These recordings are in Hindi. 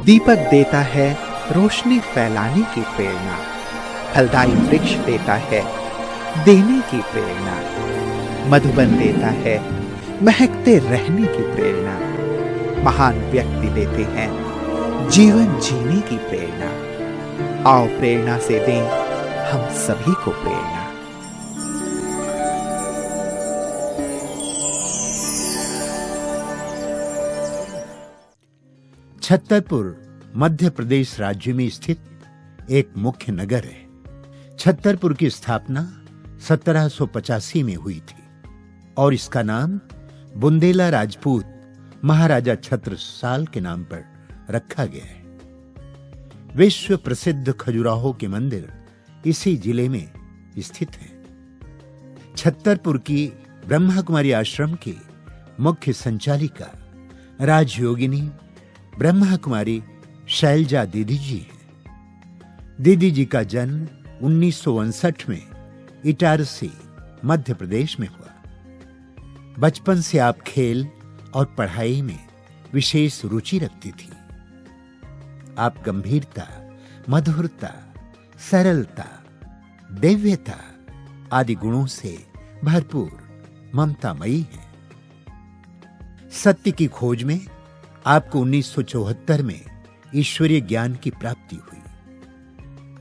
दीपक देता है रोशनी फैलाने की प्रेरणा, फलदायी वृक्ष देता है देने की प्रेरणा, मधुबन देता है महकते रहने की प्रेरणा, महान व्यक्ति देते हैं जीवन जीने की प्रेरणा। आओ प्रेरणा से दें हम सभी को प्रेरणा। छतरपुर मध्य प्रदेश राज्य में स्थित एक मुख्य नगर है। छतरपुर की स्थापना 1785 में हुई थी और इसका नाम बुंदेला राजपूत महाराजा छत्रसाल के नाम पर रखा गया है। विश्व प्रसिद्ध खजुराहो के मंदिर इसी जिले में स्थित है। छतरपुर की ब्रह्मा कुमारी आश्रम की मुख्य संचालिका राजयोगिनी ब्रह्मा कुमारी शैलजा दीदी जी हैं। दीदी जी का जन्म 1959 में इटारसी मध्य प्रदेश में हुआ। बचपन से आप खेल और पढ़ाई में विशेष रुचि रखती थी। आप गंभीरता, मधुरता, सरलता, दिव्यता आदि गुणों से भरपूर ममतामयी है। सत्य की खोज में आपको 1974 में ईश्वरीय ज्ञान की प्राप्ति हुई।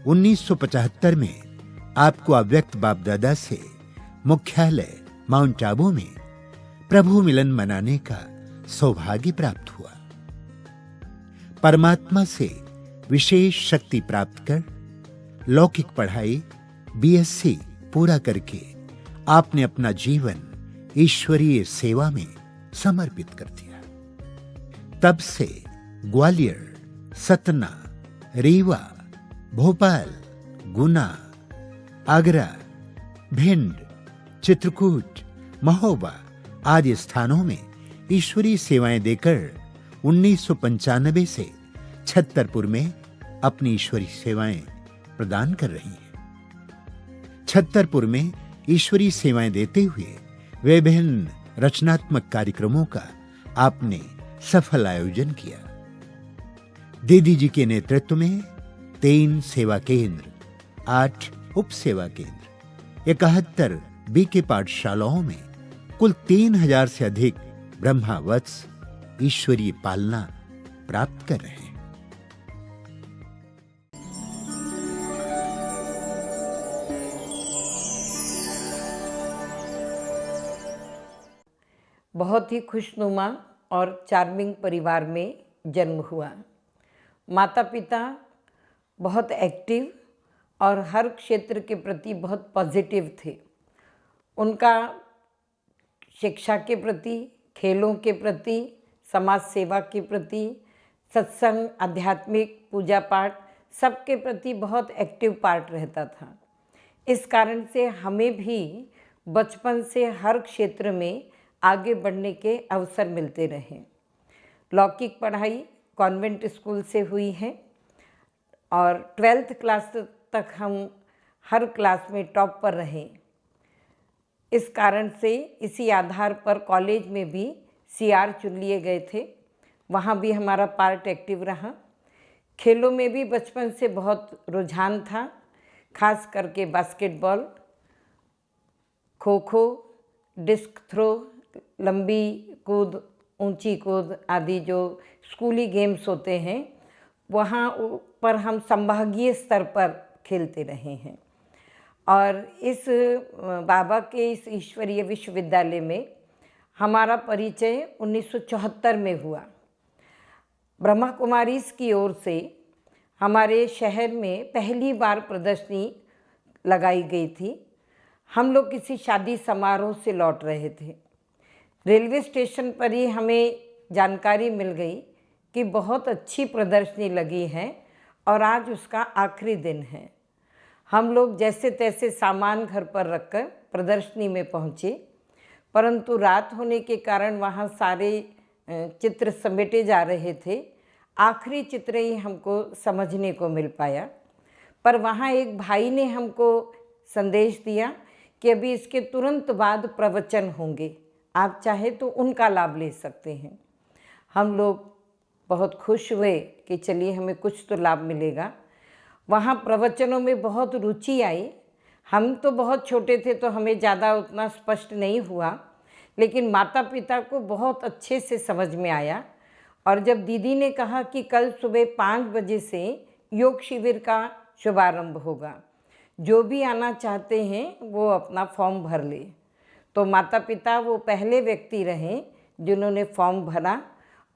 1975 में आपको अव्यक्त बाप दादा से मुख्यालय माउंट आबू में प्रभु मिलन मनाने का सौभाग्य प्राप्त हुआ। परमात्मा से विशेष शक्ति प्राप्त कर लौकिक पढ़ाई बीएससी पूरा करके आपने अपना जीवन ईश्वरीय सेवा में समर्पित कर दिया। तब से ग्वालियर, सतना, रीवा, भोपाल, गुना, आगरा, भिंड, चित्रकूट, महोबा आदि स्थानों में ईश्वरीय सेवाएं देकर 1995 से छतरपुर में अपनी ईश्वरीय सेवाएं प्रदान कर रही हैं। छतरपुर में ईश्वरीय सेवाएं देते हुए विभिन्न रचनात्मक कार्यक्रमों का आपने सफल आयोजन किया। दीदी जी के नेतृत्व में 3 सेवा केंद्र, 8 उप सेवा केंद्र, 71 बीके पाठशालाओं में कुल 3000 से अधिक ब्रह्मावत्स ईश्वरीय पालना प्राप्त कर रहे हैं। बहुत ही खुशनुमा और चार्मिंग परिवार में जन्म हुआ। माता पिता बहुत एक्टिव और हर क्षेत्र के प्रति बहुत पॉजिटिव थे। उनका शिक्षा के प्रति, खेलों के प्रति, समाज सेवा के प्रति, सत्संग, आध्यात्मिक पूजा पाठ सबके प्रति बहुत एक्टिव पार्ट रहता था। इस कारण से हमें भी बचपन से हर क्षेत्र में आगे बढ़ने के अवसर मिलते रहे। लौकिक पढ़ाई कॉन्वेंट स्कूल से हुई है और 12th क्लास तक हम हर क्लास में टॉप पर रहे। इस कारण से इसी आधार पर कॉलेज में भी सीआर चुन लिए गए थे। वहाँ भी हमारा पार्ट एक्टिव रहा। खेलों में भी बचपन से बहुत रुझान था, खास करके basketball, kho kho, disc throw, लंबी कूद, ऊंची कूद आदि जो स्कूली गेम्स होते हैं वहाँ पर हम संभागीय स्तर पर खेलते रहे हैं। और इस बाबा के इस ईश्वरीय विश्वविद्यालय में हमारा परिचय 1974 में हुआ। ब्रह्मा कुमारीज की ओर से हमारे शहर में पहली बार प्रदर्शनी लगाई गई थी। हम लोग किसी शादी समारोह से लौट रहे थे। रेलवे स्टेशन पर ही हमें जानकारी मिल गई कि बहुत अच्छी प्रदर्शनी लगी है और आज उसका आखिरी दिन है। हम लोग जैसे तैसे सामान घर पर रखकर प्रदर्शनी में पहुँचे, परंतु रात होने के कारण वहाँ सारे चित्र समेटे जा रहे थे। आखिरी चित्र ही हमको समझने को मिल पाया। पर वहाँ एक भाई ने हमको संदेश दिया कि अभी इसके तुरंत बाद प्रवचन होंगे, आप चाहे तो उनका लाभ ले सकते हैं। हम लोग बहुत खुश हुए कि चलिए हमें कुछ तो लाभ मिलेगा। वहाँ प्रवचनों में बहुत रुचि आई। हम तो बहुत छोटे थे तो हमें ज़्यादा उतना स्पष्ट नहीं हुआ, लेकिन माता पिता को बहुत अच्छे से समझ में आया। और जब दीदी ने कहा कि कल सुबह 5 बजे से योग शिविर का शुभारंभ होगा, जो भी आना चाहते हैं वो अपना फॉर्म भर ले, तो माता पिता वो पहले व्यक्ति रहे जिन्होंने फॉर्म भरा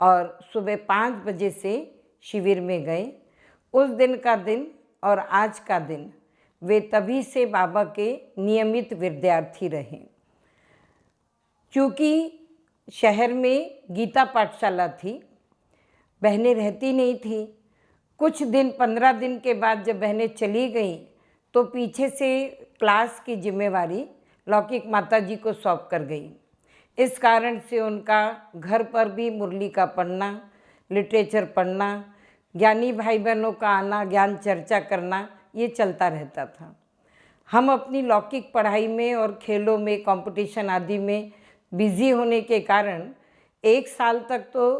और सुबह 5 बजे से शिविर में गए। उस दिन का दिन और आज का दिन वे तभी से बाबा के नियमित विद्यार्थी रहे। चूँकि शहर में गीता पाठशाला थी, बहनें रहती नहीं थी। कुछ दिन 15 दिन के बाद जब बहनें चली गईं तो पीछे से क्लास की जिम्मेवारी लौकिक माता जी को सौंप कर गई। इस कारण से उनका घर पर भी मुरली का पढ़ना, लिटरेचर पढ़ना, ज्ञानी भाई बहनों का आना, ज्ञान चर्चा करना, ये चलता रहता था। हम अपनी लौकिक पढ़ाई में और खेलों में, कंपटीशन आदि में बिजी होने के कारण 1 साल तक तो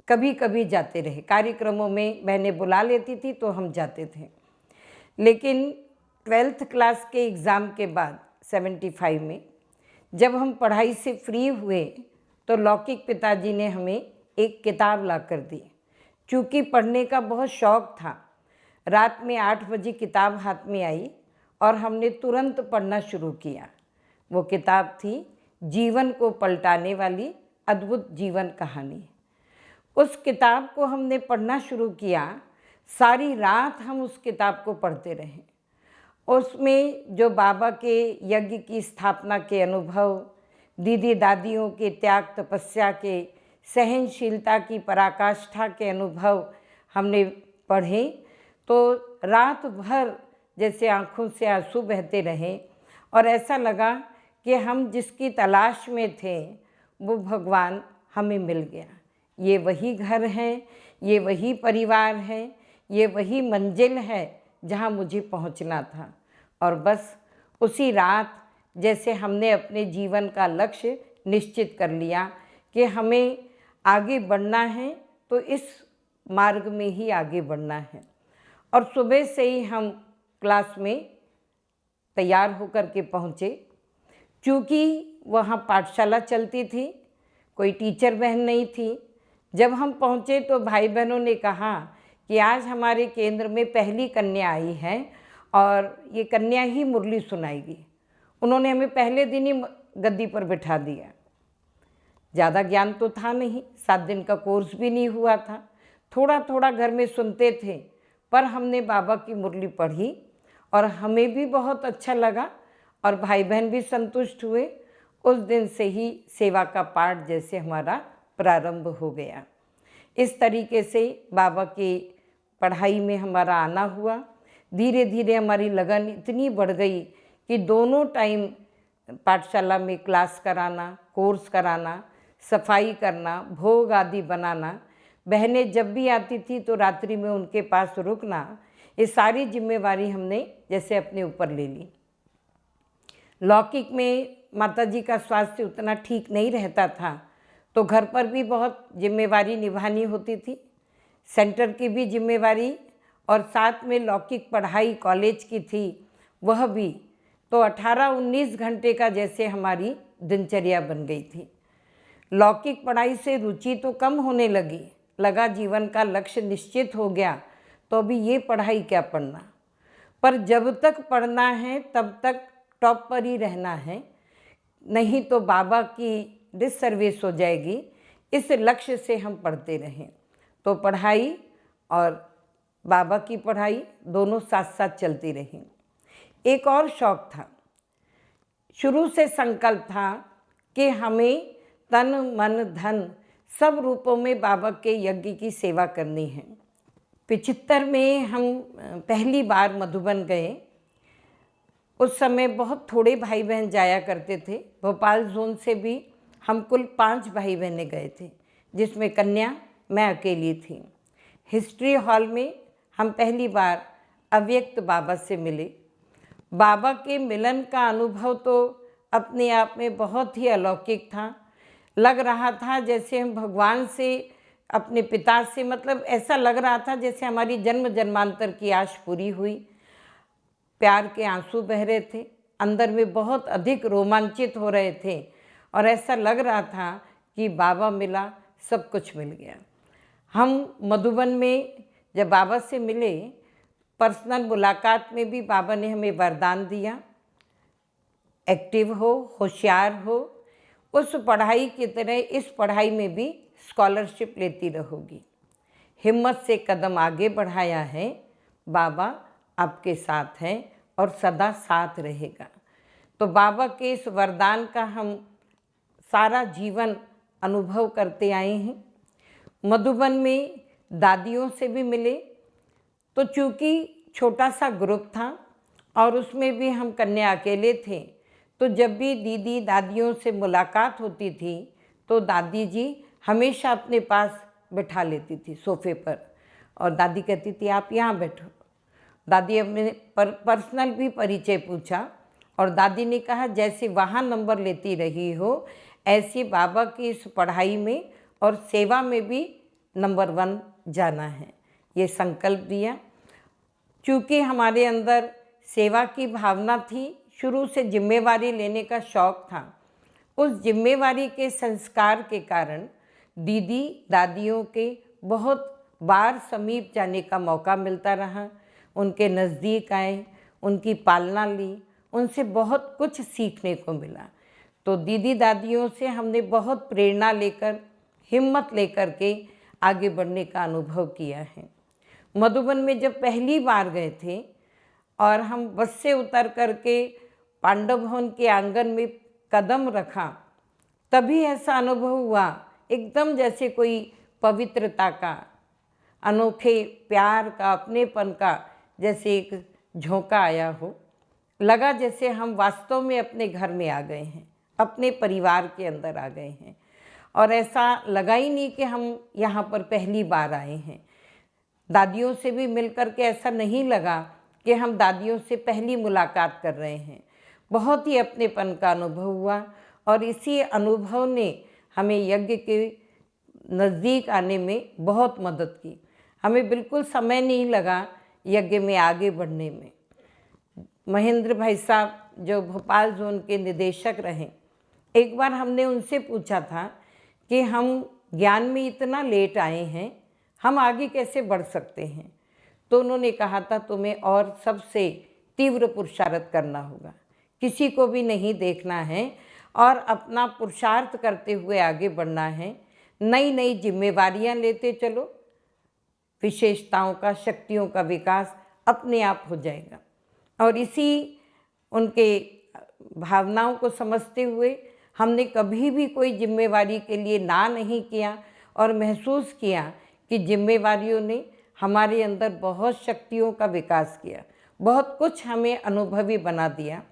कभी कभी जाते रहे। कार्यक्रमों में बहनें बुला लेती थी तो हम जाते थे। लेकिन 12th क्लास के एग्ज़ाम के बाद 75 में जब हम पढ़ाई से फ्री हुए तो लौकिक पिताजी ने हमें एक किताब ला कर दी। चूँकि पढ़ने का बहुत शौक़ था, रात में 8 बजे किताब हाथ में आई और हमने तुरंत पढ़ना शुरू किया। वो किताब थी जीवन को पलटाने वाली अद्भुत जीवन कहानी। उस किताब को हमने पढ़ना शुरू किया। सारी रात हम उस किताब को पढ़ते रहे। उसमें जो बाबा के यज्ञ की स्थापना के अनुभव, दीदी दादियों के त्याग तपस्या के, सहनशीलता की पराकाष्ठा के अनुभव हमने पढ़े, तो रात भर जैसे आँखों से आंसू बहते रहे और ऐसा लगा कि हम जिसकी तलाश में थे वो भगवान हमें मिल गया। ये वही घर है, ये वही परिवार है, ये वही मंजिल है जहाँ मुझे पहुँचना था। और बस उसी रात जैसे हमने अपने जीवन का लक्ष्य निश्चित कर लिया कि हमें आगे बढ़ना है तो इस मार्ग में ही आगे बढ़ना है। और सुबह से ही हम क्लास में तैयार होकर के पहुँचे। चूँकि वहाँ पाठशाला चलती थी, कोई टीचर बहन नहीं थी। जब हम पहुँचे तो भाई बहनों ने कहा कि आज हमारे केंद्र में पहली कन्या आई है और ये कन्या ही मुरली सुनाएगी। उन्होंने हमें पहले दिन ही गद्दी पर बिठा दिया। ज़्यादा ज्ञान तो था नहीं, 7 दिन का कोर्स भी नहीं हुआ था, थोड़ा थोड़ा घर में सुनते थे, पर हमने बाबा की मुरली पढ़ी और हमें भी बहुत अच्छा लगा और भाई बहन भी संतुष्ट हुए। उस दिन से ही सेवा का पाठ जैसे हमारा प्रारंभ हो गया। इस तरीके से बाबा की पढ़ाई में हमारा आना हुआ। धीरे धीरे हमारी लगन इतनी बढ़ गई कि दोनों टाइम पाठशाला में क्लास कराना, कोर्स कराना, सफाई करना, भोग आदि बनाना, बहनें जब भी आती थी तो रात्रि में उनके पास रुकना, ये सारी जिम्मेवारी हमने जैसे अपने ऊपर ले ली। लौकिक में माताजी का स्वास्थ्य उतना ठीक नहीं रहता था तो घर पर भी बहुत जिम्मेवारी निभानी होती थी, सेंटर की भी जिम्मेवारी और साथ में लौकिक पढ़ाई कॉलेज की थी वह भी। तो 18-19 घंटे का जैसे हमारी दिनचर्या बन गई थी। लौकिक पढ़ाई से रुचि तो कम होने लगा जीवन का लक्ष्य निश्चित हो गया तो अभी ये पढ़ाई क्या पढ़ना, पर जब तक पढ़ना है तब तक टॉप पर ही रहना है, नहीं तो बाबा की डिससर्विस हो जाएगी। इस लक्ष्य से हम पढ़ते रहें। तो पढ़ाई और बाबा की पढ़ाई दोनों साथ साथ चलती रही। एक और शौक़ था, शुरू से संकल्प था कि हमें तन मन धन सब रूपों में बाबा के यज्ञ की सेवा करनी है। 75 में हम पहली बार मधुबन गए। उस समय बहुत थोड़े भाई बहन जाया करते थे। भोपाल जोन से भी हम कुल 5 भाई बहनें गए थे, जिसमें कन्या मैं अकेली थी। हिस्ट्री हॉल में हम पहली बार अव्यक्त बाबा से मिले। बाबा के मिलन का अनुभव तो अपने आप में बहुत ही अलौकिक था। लग रहा था जैसे हम भगवान से अपने पिता से, मतलब ऐसा लग रहा था जैसे हमारी जन्म जन्मांतर की आश पूरी हुई। प्यार के आंसू बह रहे थे, अंदर में बहुत अधिक रोमांचित हो रहे थे और ऐसा लग रहा था कि बाबा मिला, सब कुछ मिल गया। हम मधुबन में जब बाबा से मिले, पर्सनल मुलाकात में भी बाबा ने हमें वरदान दिया, एक्टिव हो, होशियार हो, उस पढ़ाई की तरह इस पढ़ाई में भी स्कॉलरशिप लेती रहोगी। हिम्मत से कदम आगे बढ़ाया है, बाबा आपके साथ हैं और सदा साथ रहेगा। तो बाबा के इस वरदान का हम सारा जीवन अनुभव करते आए हैं। मधुबन में दादियों से भी मिले, तो चूँकि छोटा सा ग्रुप था और उसमें भी हम कन्या अकेले थे, तो जब भी दीदी दादियों से मुलाकात होती थी तो दादी जी हमेशा अपने पास बिठा लेती थी सोफ़े पर और दादी कहती थी आप यहाँ बैठो। दादी अपने पर्सनल भी परिचय पूछा और दादी ने कहा जैसे वहाँ नंबर लेती रही हो ऐसे बाबा की इस पढ़ाई में और सेवा में भी नंबर 1 जाना है, ये संकल्प दिया। चूँकि हमारे अंदर सेवा की भावना थी, शुरू से जिम्मेवारी लेने का शौक़ था, उस जिम्मेवारी के संस्कार के कारण दीदी दादियों के बहुत बार समीप जाने का मौका मिलता रहा, उनके नज़दीक आए, उनकी पालना ली, उनसे बहुत कुछ सीखने को मिला। तो दीदी दादियों से हमने बहुत प्रेरणा लेकर, हिम्मत लेकर के आगे बढ़ने का अनुभव किया है। मधुबन में जब पहली बार गए थे और हम बस से उतर करके पांडव भवन के आंगन में कदम रखा, तभी ऐसा अनुभव हुआ एकदम जैसे कोई पवित्रता का, अनोखे प्यार का, अपनेपन का जैसे एक झोंका आया हो। लगा जैसे हम वास्तव में अपने घर में आ गए हैं, अपने परिवार के अंदर आ गए हैं और ऐसा लगा ही नहीं कि हम यहाँ पर पहली बार आए हैं। दादियों से भी मिलकर के ऐसा नहीं लगा कि हम दादियों से पहली मुलाकात कर रहे हैं। बहुत ही अपनेपन का अनुभव हुआ और इसी अनुभव ने हमें यज्ञ के नज़दीक आने में बहुत मदद की। हमें बिल्कुल समय नहीं लगा यज्ञ में आगे बढ़ने में। महेंद्र भाई साहब जो भोपाल जोन के निदेशक रहे, एक बार हमने उनसे पूछा था कि हम ज्ञान में इतना लेट आए हैं, हम आगे कैसे बढ़ सकते हैं। तो उन्होंने कहा था तुम्हें और सबसे तीव्र पुरुषार्थ करना होगा, किसी को भी नहीं देखना है और अपना पुरुषार्थ करते हुए आगे बढ़ना है। नई नई जिम्मेवारियां लेते चलो, विशेषताओं का, शक्तियों का विकास अपने आप हो जाएगा। और इसी उनके भावनाओं को समझते हुए हमने कभी भी कोई जिम्मेवारी के लिए ना नहीं किया और महसूस किया कि जिम्मेवारियों ने हमारे अंदर बहुत शक्तियों का विकास किया, बहुत कुछ हमें अनुभवी बना दिया।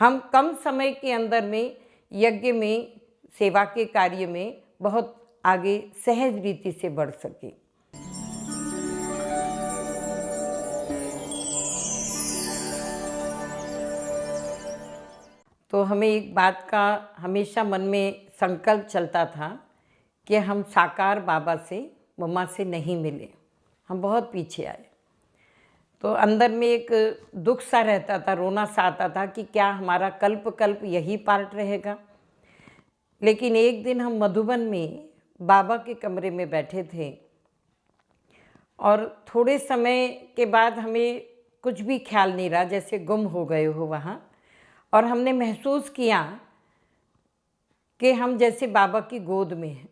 हम कम समय के अंदर में यज्ञ में, सेवा के कार्य में बहुत आगे सहज रीति से बढ़ सके। तो हमें एक बात का हमेशा मन में संकल्प चलता था कि हम साकार बाबा से, मम्मा से नहीं मिले, हम बहुत पीछे आए। तो अंदर में एक दुख सा रहता था, रोना सा आता था कि क्या हमारा कल्प कल्प यही पार्ट रहेगा। लेकिन एक दिन हम मधुबन में बाबा के कमरे में बैठे थे और थोड़े समय के बाद हमें कुछ भी ख्याल नहीं रहा, जैसे गुम हो गए हो वहाँ। और हमने महसूस किया कि हम जैसे बाबा की गोद में हैं।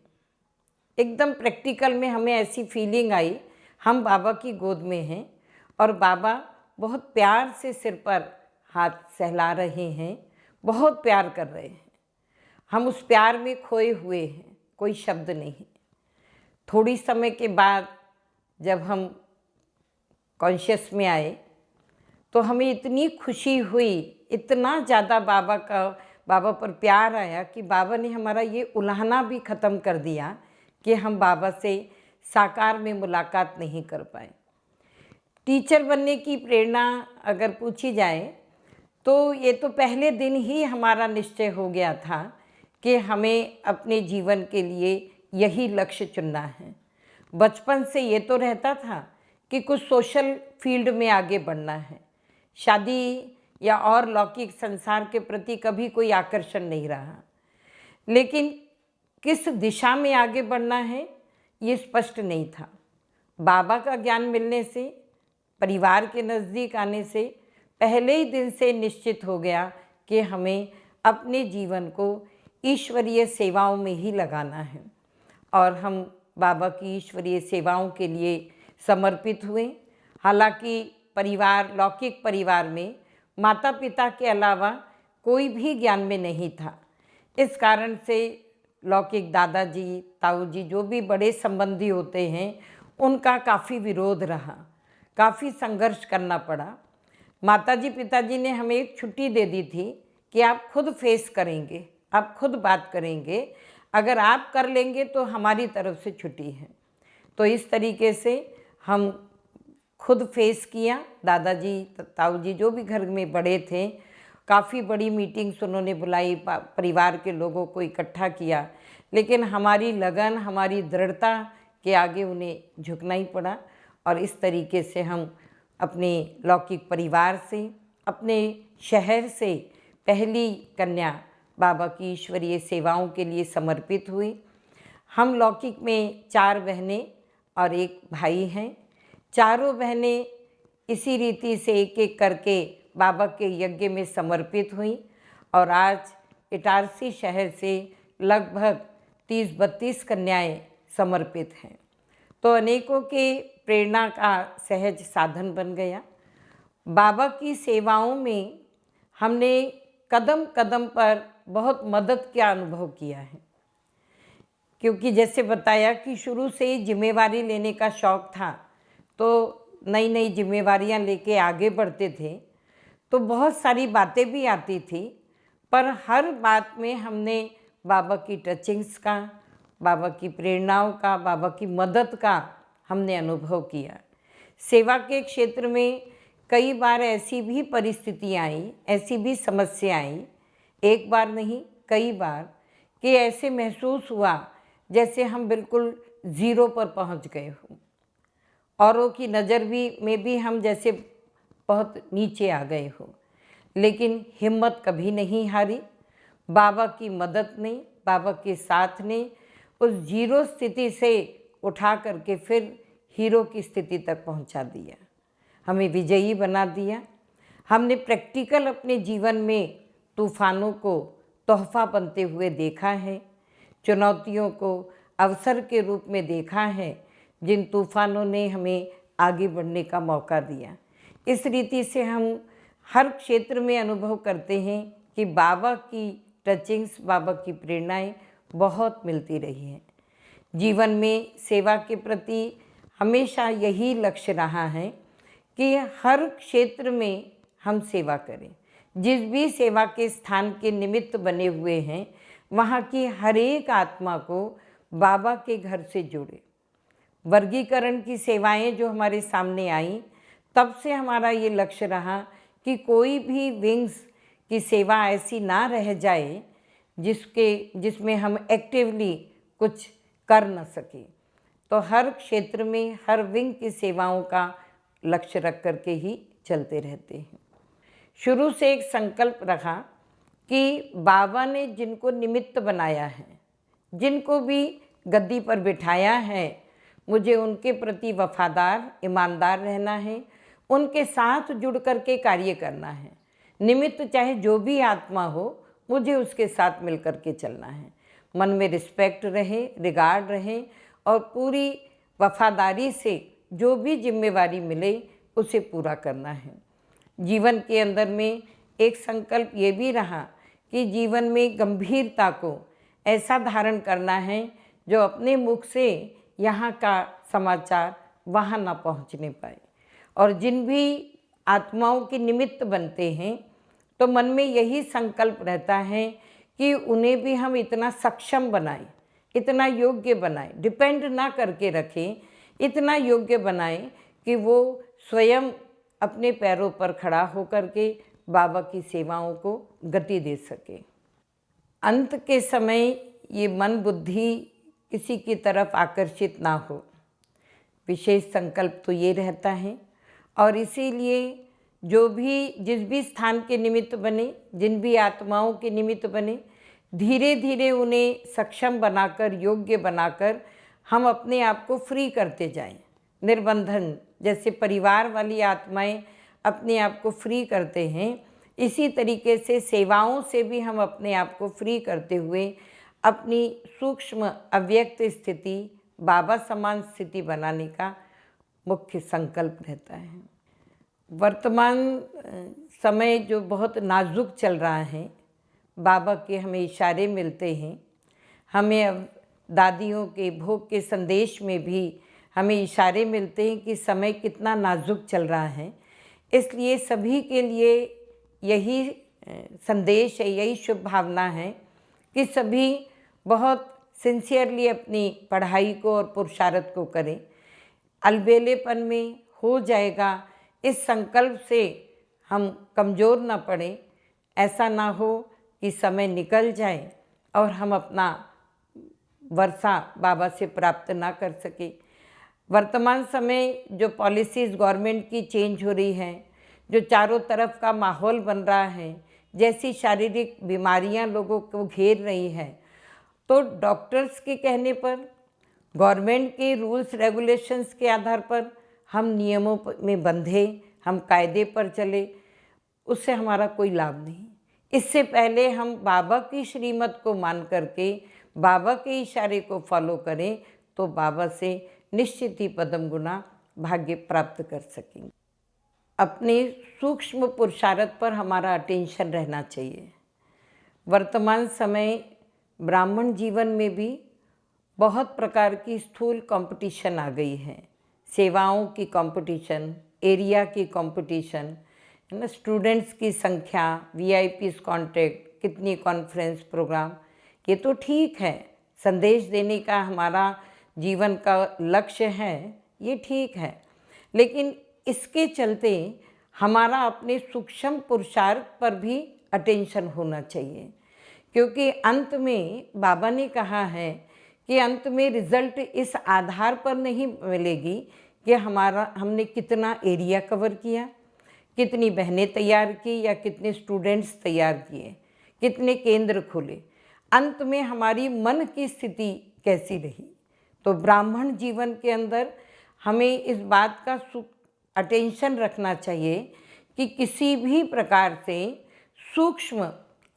एकदम प्रैक्टिकल में हमें ऐसी फीलिंग आई, हम बाबा की गोद में हैं और बाबा बहुत प्यार से सिर पर हाथ सहला रहे हैं, बहुत प्यार कर रहे हैं। हम उस प्यार में खोए हुए हैं, कोई शब्द नहीं। थोड़ी समय के बाद जब हम कॉन्शियस में आए तो हमें इतनी खुशी हुई, इतना ज़्यादा बाबा पर प्यार आया कि बाबा ने हमारा ये उल्हाना भी ख़त्म कर दिया कि हम बाबा से साकार में मुलाकात नहीं कर पाए। टीचर बनने की प्रेरणा अगर पूछी जाए तो ये तो पहले दिन ही हमारा निश्चय हो गया था कि हमें अपने जीवन के लिए यही लक्ष्य चुनना है। बचपन से ये तो रहता था कि कुछ सोशल फील्ड में आगे बढ़ना है, शादी या और लौकिक संसार के प्रति कभी कोई आकर्षण नहीं रहा, लेकिन किस दिशा में आगे बढ़ना है ये स्पष्ट नहीं था। बाबा का ज्ञान मिलने से, परिवार के नज़दीक आने से पहले ही दिन से निश्चित हो गया कि हमें अपने जीवन को ईश्वरीय सेवाओं में ही लगाना है और हम बाबा की ईश्वरीय सेवाओं के लिए समर्पित हुए। हालांकि परिवार, लौकिक परिवार में माता पिता के अलावा कोई भी ज्ञान में नहीं था। इस कारण से लौकिक दादाजी, ताऊ जी, जो भी बड़े संबंधी होते हैं, उनका काफ़ी विरोध रहा, काफ़ी संघर्ष करना पड़ा। माताजी पिताजी ने हमें एक छुट्टी दे दी थी कि आप खुद फेस करेंगे, आप खुद बात करेंगे, अगर आप कर लेंगे तो हमारी तरफ से छुट्टी है। तो इस तरीके से हम खुद फेस किया। दादाजी, ताऊ जी, जो भी घर में बड़े थे, काफ़ी बड़ी मीटिंग्स उन्होंने बुलाई, परिवार के लोगों को इकट्ठा किया, लेकिन हमारी लगन, हमारी दृढ़ता के आगे उन्हें झुकना ही पड़ा। और इस तरीके से हम अपने लौकिक परिवार से, अपने शहर से पहली कन्या बाबा की ईश्वरीय सेवाओं के लिए समर्पित हुई। हम लौकिक में 4 बहनें और 1 भाई हैं। चारों बहनें इसी रीति से एक एक करके बाबा के यज्ञ में समर्पित हुई और आज इटारसी शहर से लगभग 30-32 कन्याएं समर्पित हैं। तो अनेकों के प्रेरणा का सहज साधन बन गया। बाबा की सेवाओं में हमने कदम कदम पर बहुत मदद का अनुभव किया है, क्योंकि जैसे बताया कि शुरू से ही जिम्मेवारी लेने का शौक़ था, तो नई नई जिम्मेवारियां लेके आगे बढ़ते थे, तो बहुत सारी बातें भी आती थी, पर हर बात में हमने बाबा की टचिंग्स का, बाबा की प्रेरणाओं का, बाबा की मदद का हमने अनुभव किया। सेवा के क्षेत्र में कई बार ऐसी भी परिस्थितियाँ आई, ऐसी भी समस्या आई, एक बार नहीं कई बार, कि ऐसे महसूस हुआ जैसे हम बिल्कुल ज़ीरो पर पहुंच गए हों, औरों की नज़र में भी हम जैसे बहुत नीचे आ गए हों। लेकिन हिम्मत कभी नहीं हारी। बाबा की मदद ने, बाबा के साथ ने उस जीरो स्थिति से उठा करके फिर हीरो की स्थिति तक पहुंचा दिया, हमें विजयी बना दिया। हमने प्रैक्टिकल अपने जीवन में तूफ़ानों को तोहफ़ा बनते हुए देखा है, चुनौतियों को अवसर के रूप में देखा है, जिन तूफ़ानों ने हमें आगे बढ़ने का मौका दिया। इस रीति से हम हर क्षेत्र में अनुभव करते हैं कि बाबा की टचिंग्स, बाबा की प्रेरणाएं बहुत मिलती रही हैं। जीवन में सेवा के प्रति हमेशा यही लक्ष्य रहा है कि हर क्षेत्र में हम सेवा करें। जिस भी सेवा के स्थान के निमित्त बने हुए हैं, वहाँ की हर एक आत्मा को बाबा के घर से जोड़े। वर्गीकरण की सेवाएं जो हमारे सामने आईं, तब से हमारा ये लक्ष्य रहा कि कोई भी विंग्स की सेवा ऐसी ना रह जाए जिसमें हम एक्टिवली कुछ कर न सके। तो हर क्षेत्र में हर विंग की सेवाओं का लक्ष्य रख करके ही चलते रहते हैं। शुरू से एक संकल्प रखा कि बाबा ने जिनको निमित्त बनाया है, जिनको भी गद्दी पर बिठाया है, मुझे उनके प्रति वफादार, ईमानदार रहना है, उनके साथ जुड़ कर के कार्य करना है। निमित्त चाहे जो भी आत्मा हो, मुझे उसके साथ मिल कर के चलना है। मन में रिस्पेक्ट रहे, रिगार्ड रहे और पूरी वफादारी से जो भी जिम्मेवारी मिले उसे पूरा करना है। जीवन के अंदर में एक संकल्प ये भी रहा कि जीवन में गंभीरता को ऐसा धारण करना है जो अपने मुख से यहाँ का समाचार वहाँ ना पहुँचने पाए। और जिन भी आत्माओं के निमित्त बनते हैं, तो मन में यही संकल्प रहता है कि उन्हें भी हम इतना सक्षम बनाएं, इतना योग्य बनाएं, डिपेंड ना करके रखें, इतना योग्य बनाएं कि वो स्वयं अपने पैरों पर खड़ा होकर के बाबा की सेवाओं को गति दे सके। अंत के समय ये मन बुद्धि किसी की तरफ आकर्षित ना हो, विशेष संकल्प तो ये रहता है। और इसीलिए जो भी जिस भी स्थान के निमित्त बने, जिन भी आत्माओं के निमित्त बने, धीरे धीरे उन्हें सक्षम बनाकर, योग्य बनाकर हम अपने आप को फ्री करते जाएं। निर्बंधन, जैसे परिवार वाली आत्माएं अपने आप को फ्री करते हैं, इसी तरीके से सेवाओं से भी हम अपने आप को फ्री करते हुए अपनी सूक्ष्म अव्यक्त स्थिति, बाबा समान स्थिति बनाने का मुख्य संकल्प रहता है। वर्तमान समय जो बहुत नाजुक चल रहा है, बाबा के हमें इशारे मिलते हैं। हमें अब दादियों के भोग के संदेश में भी हमें इशारे मिलते हैं कि समय कितना नाजुक चल रहा है। इसलिए सभी के लिए यही संदेश है, यही शुभ भावना है कि सभी बहुत सिंसियरली अपनी पढ़ाई को और पुरुषार्थ को करें। अलबेलेपन में हो जाएगा, इस संकल्प से हम कमज़ोर ना पड़ें। ऐसा ना हो कि समय निकल जाए और हम अपना वर्षा बाबा से प्राप्त ना कर सके। वर्तमान समय जो पॉलिसीज़ गवर्नमेंट की चेंज हो रही हैं, जो चारों तरफ का माहौल बन रहा है, जैसी शारीरिक बीमारियां लोगों को घेर रही हैं, तो डॉक्टर्स के कहने पर, गवर्नमेंट के रूल्स रेगुलेशंस के आधार पर हम नियमों में बंधे, हम कायदे पर चले, उससे हमारा कोई लाभ नहीं। इससे पहले हम बाबा की श्रीमत को मान करके बाबा के इशारे को फॉलो करें तो बाबा से निश्चित ही पदम गुना भाग्य प्राप्त कर सकेंगे। अपने सूक्ष्म पुरुषार्थ पर हमारा अटेंशन रहना चाहिए। वर्तमान समय ब्राह्मण जीवन में भी बहुत प्रकार की स्थूल कंपटीशन आ गई है। सेवाओं की कंपटीशन, एरिया की कंपटीशन, है ना, स्टूडेंट्स की संख्या, वीआईपीज़ कॉन्टैक्ट, कितनी कॉन्फ्रेंस प्रोग्राम, ये तो ठीक है, संदेश देने का हमारा जीवन का लक्ष्य है, ये ठीक है। लेकिन इसके चलते हमारा अपने सूक्ष्म पुरुषार्थ पर भी अटेंशन होना चाहिए, क्योंकि अंत में बाबा ने कहा है कि अंत में रिज़ल्ट इस आधार पर नहीं मिलेगी कि हमने कितना एरिया कवर किया, कितनी बहनें तैयार की या कितने स्टूडेंट्स तैयार किए, कितने केंद्र खुले। अंत में हमारी मन की स्थिति कैसी रही। तो ब्राह्मण जीवन के अंदर हमें इस बात का अटेंशन रखना चाहिए कि किसी भी प्रकार से सूक्ष्म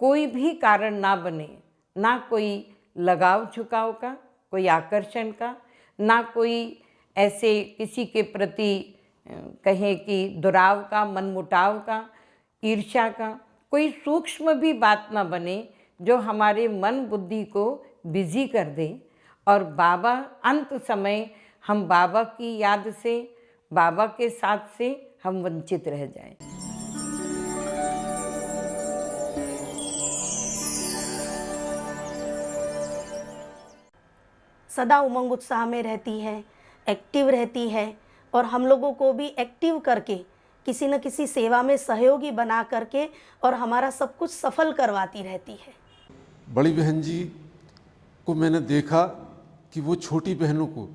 कोई भी कारण ना बने, ना कोई लगाव झुकाव का, कोई आकर्षण का, ना कोई ऐसे किसी के प्रति कहें कि दुराव का, मनमुटाव का, ईर्ष्या का, कोई सूक्ष्म भी बात ना बने जो हमारे मन बुद्धि को बिजी कर दे। और बाबा अंत समय हम बाबा की याद से, बाबा के साथ से हम वंचित रह जाएं। सदा उमंग उत्साह में रहती है, एक्टिव रहती है और हम लोगों को भी एक्टिव करके किसी न किसी सेवा में सहयोगी बना करके और हमारा सब कुछ सफल करवाती रहती है। बड़ी बहन जी को मैंने देखा कि वो छोटी बहनों को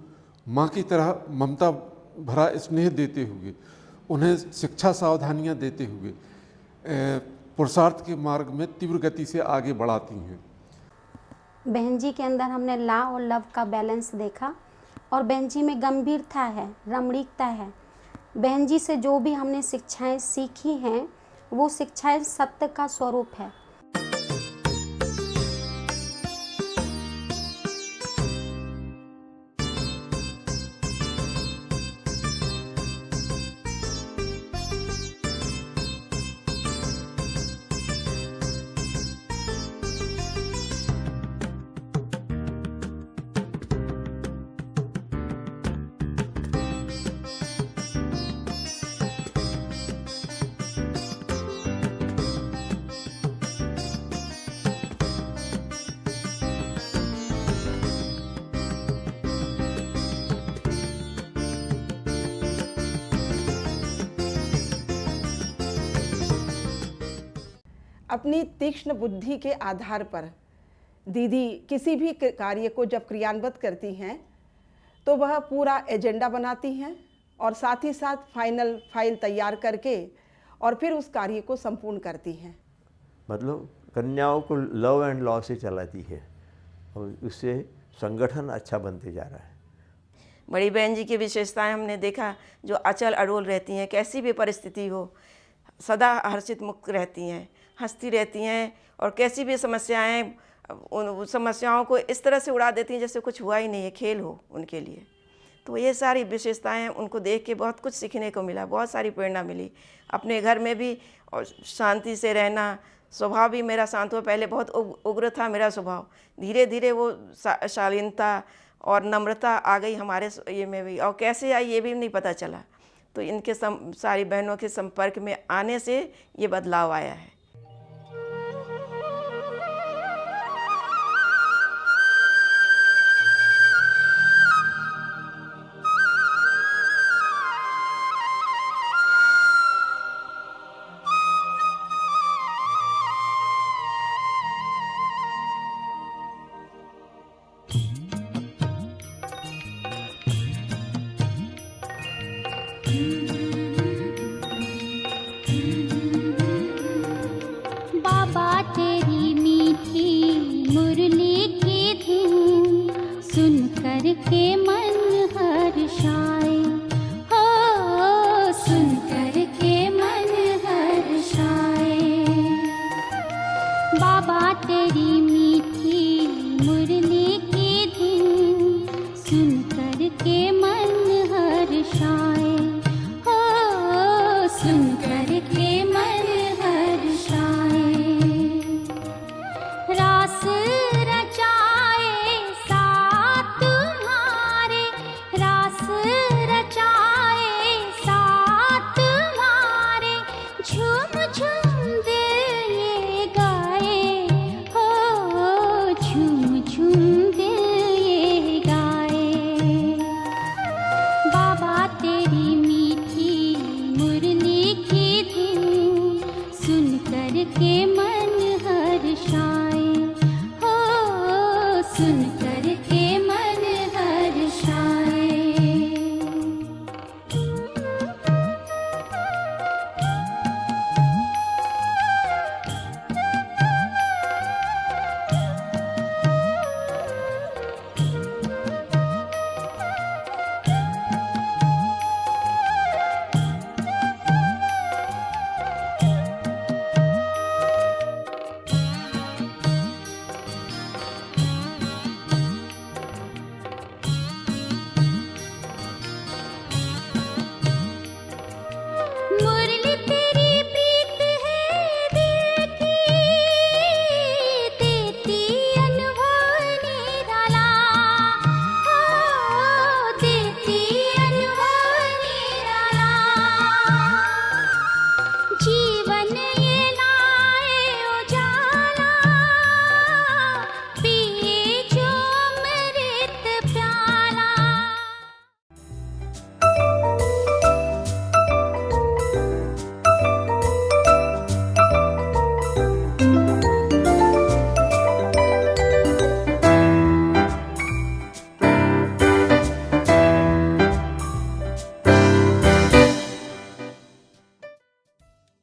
माँ की तरह ममता भरा स्नेह देते हुए, उन्हें शिक्षा सावधानियाँ देते हुए पुरुषार्थ के मार्ग में तीव्र गति से आगे बढ़ाती हैं। बहन जी के अंदर हमने ला और लव का बैलेंस देखा और बहन जी में गंभीरता है, रमणीकता है। बहन जी से जो भी हमने शिक्षाएं सीखी हैं वो शिक्षाएं सत्य का स्वरूप है। अपनी तीक्ष्ण बुद्धि के आधार पर दीदी किसी भी कार्य को जब क्रियान्वित करती हैं तो वह पूरा एजेंडा बनाती हैं और साथ ही साथ फाइनल फाइल तैयार करके और फिर उस कार्य को संपूर्ण करती हैं। मतलब कन्याओं को लव एंड लॉ से चलाती है और उससे संगठन अच्छा बनते जा रहा है। बड़ी बहन जी की विशेषताएं हमने देखा, जो अचल अड़ोल रहती हैं, कैसी भी परिस्थिति हो सदा हर्षित मुक्त रहती हैं, हंसती रहती हैं और कैसी भी समस्याएं उन समस्याओं को इस तरह से उड़ा देती हैं जैसे कुछ हुआ ही नहीं है, खेल हो उनके लिए। तो ये सारी विशेषताएं उनको देख के बहुत कुछ सीखने को मिला, बहुत सारी प्रेरणा मिली। अपने घर में भी और शांति से रहना, स्वभाव भी मेरा शांत हुआ। पहले बहुत उग्र था मेरा स्वभाव, धीरे धीरे वो शालीनता और नम्रता आ गई हमारे ये में भी, और कैसे आई ये भी नहीं पता चला। तो इनके सारी बहनों के संपर्क में आने से ये बदलाव आया है। बाबा तेरी मीठी मुरली की धुन सुन कर के मन हर्षाए, हो सुन कर के मन हर्षाए। बाबा तेरी मीठी मुरली की धुन सुन कर के मन हर्षाए, हो सुन कर के मन हर्षाए। रास रचाए साथ तुम्हारे, रास रचाए साथ तुम्हारे, झूम झूम दिल ये गाए, हो झूम झूम दिल ये गाए। बाबा तेरी मीठी मुरली की धुन सुन कर के मन हर्षाए।